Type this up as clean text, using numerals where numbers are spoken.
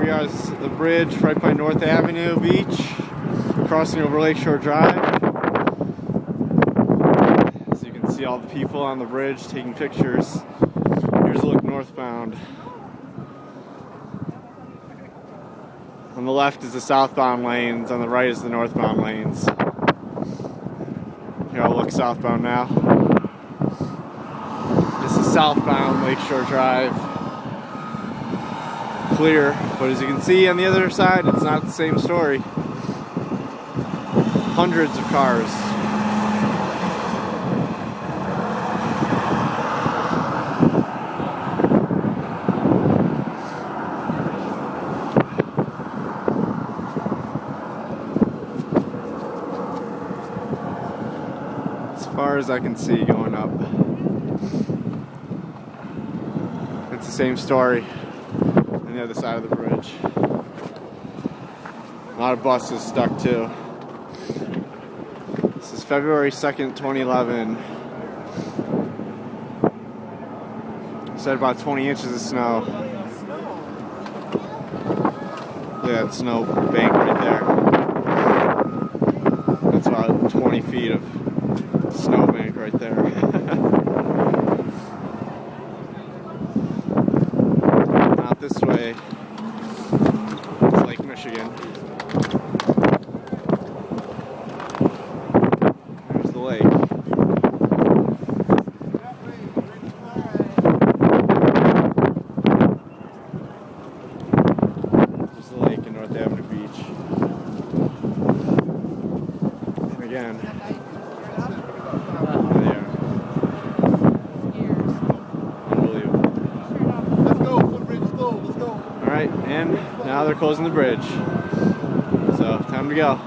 we are. This is the bridge right by North Avenue Beach, crossing over Lakeshore Drive. So you can see all the people on the bridge taking pictures. Here's a look northbound. On the left is the southbound lanes, on the right is the northbound lanes. Here, I'll look southbound now. This is southbound Lakeshore Drive. Clear, but as you can see on the other side, it's not the same story. Hundreds of cars. As far as I can see going up. It's the same story on the other side of the bridge. A lot of buses stuck too. This is February 2nd, 2011. It's at about 20 inches of snow. Look at that snow bank right there. That's about 20 feet of snowbank right there. Out this way, it's Lake Michigan. There's the lake. There's the lake in North Avenue Beach. And again, Alright, and now they're closing the bridge. So, time to go.